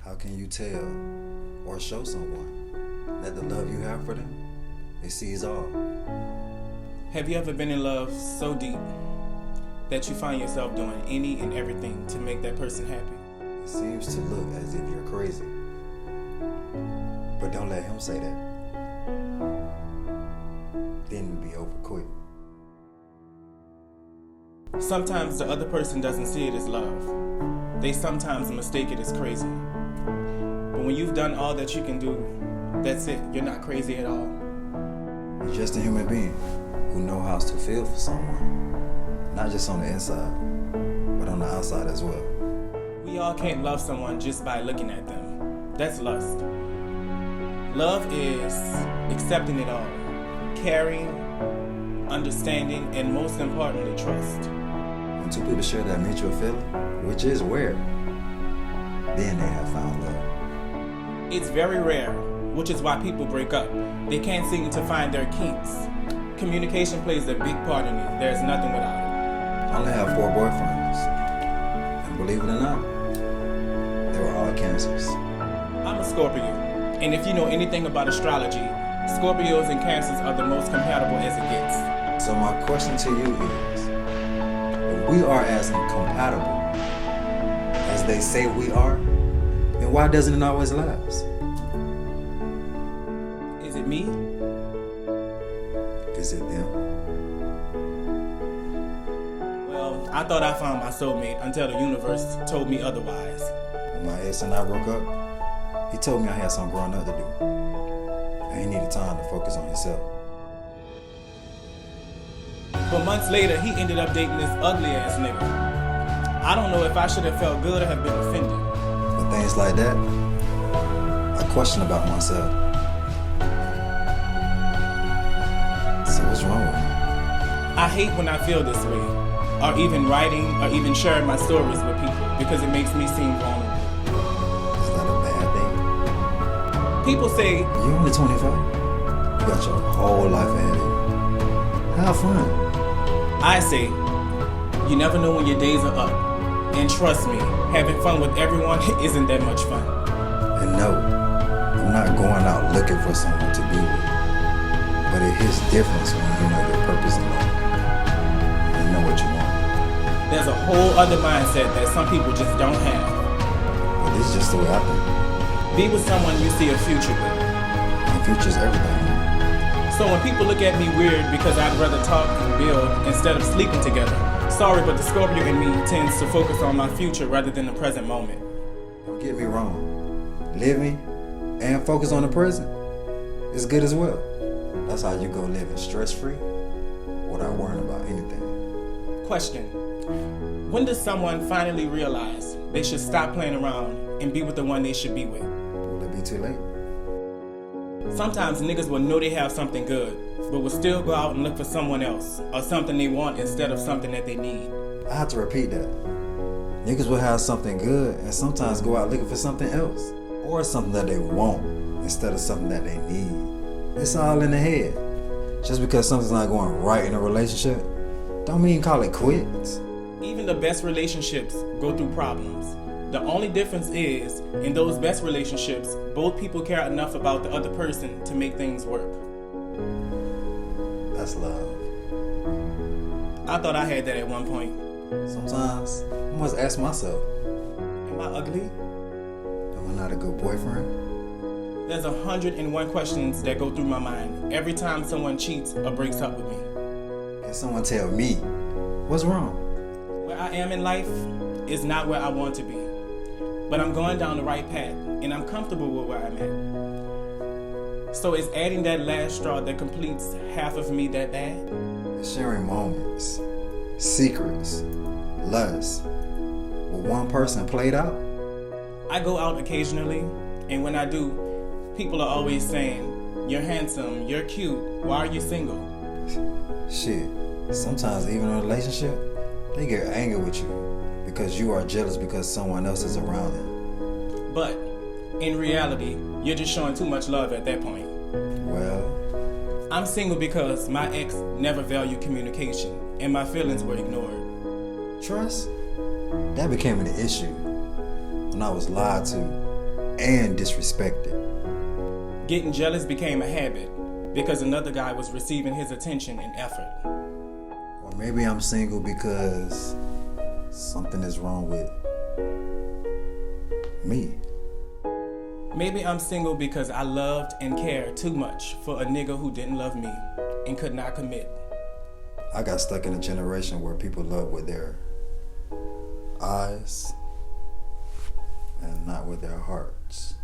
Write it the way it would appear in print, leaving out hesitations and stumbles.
How can you tell or show someone that the love you have for them exceeds all? Have you ever been in love so deep that you find yourself doing any and everything to make that person happy? It seems to look as if you're crazy. But don't let him say that. Then it'll be over quick. Sometimes the other person doesn't see it as love. They sometimes mistake it as crazy. But when you've done all that you can do, that's it. You're not crazy at all. You're just a human being who knows how to feel for someone. Not just on the inside, but on the outside as well. We all can't love someone just by looking at them. That's lust. Love is accepting it all. Caring, understanding, and most importantly, trust. When two people share that mutual feeling, which is rare, then they have found love. It's very rare, which is why people break up. They can't seem to find their kinks. Communication plays a big part in it. There's nothing without it. I only have 4 boyfriends. And believe it or not, they were all Cancers. I'm a Scorpio, and if you know anything about astrology, Scorpios and Cancers are the most compatible as it gets. So my question to you is, if we are as compatible as they say we are, then why doesn't it always last? Is it me? Is it them? Well, I thought I found my soulmate until the universe told me otherwise. When my ex and I broke up, he told me I had some growing up to do. And he needed time to focus on himself. But months later, he ended up dating this ugly ass nigga. I don't know if I should have felt good or have been offended. But things like that, I question about myself. So what's wrong with me? I hate when I feel this way, or even writing, or even sharing my stories with people, because it makes me seem vulnerable. Is that a bad thing? People say, you're only 25. You got your whole life ahead of you. Have fun. I say, you never know when your days are up. And trust me, having fun with everyone isn't that much fun. And no, I'm not going out looking for someone to be with. But it hits difference when you know your purpose in life. And know what you want. There's a whole other mindset that some people just don't have. But this is just the way I think. Be with someone you see a future with. And future's everything. So when people look at me weird because I'd rather talk and build instead of sleeping together, sorry, but the Scorpio in me tends to focus on my future rather than the present moment. Don't get me wrong. Living and focus on the present is good as well. That's how you go living stress-free without worrying about anything. Question. When does someone finally realize they should stop playing around and be with the one they should be with? Will it be too late? Sometimes niggas will know they have something good, but will still go out and look for someone else or something they want instead of something that they need. I have to repeat that. Niggas will have something good and sometimes go out looking for something else or something that they want instead of something that they need. It's all in the head. Just because something's not going right in a relationship, don't mean call it quits. Even the best relationships go through problems. The only difference is, in those best relationships, both people care enough about the other person to make things work. That's love. I thought I had that at one point. Sometimes I must ask myself, am I ugly? am I not a good boyfriend? There's 101 questions that go through my mind every time someone cheats or breaks up with me. Can someone tell me what's wrong? Where I am in life is not where I want to be. But I'm going down the right path, and I'm comfortable with where I'm at. So is adding that last straw that completes half of me that bad? It's sharing moments, secrets, lust, with one person played out. I go out occasionally, and when I do, people are always saying, you're handsome, you're cute, why are you single? Shit, sometimes even in a relationship, they get angry with you because you are jealous because someone else is around them. But in reality, you're just showing too much love at that point. Well, I'm single because my ex never valued communication and my feelings were ignored. trust, that became an issue when I was lied to and disrespected. Getting jealous became a habit because another guy was receiving his attention and effort. Or maybe I'm single because something is wrong with me. Maybe I'm single because I loved and cared too much for a nigga who didn't love me and could not commit. I got stuck in a generation where people love with their eyes and not with their hearts.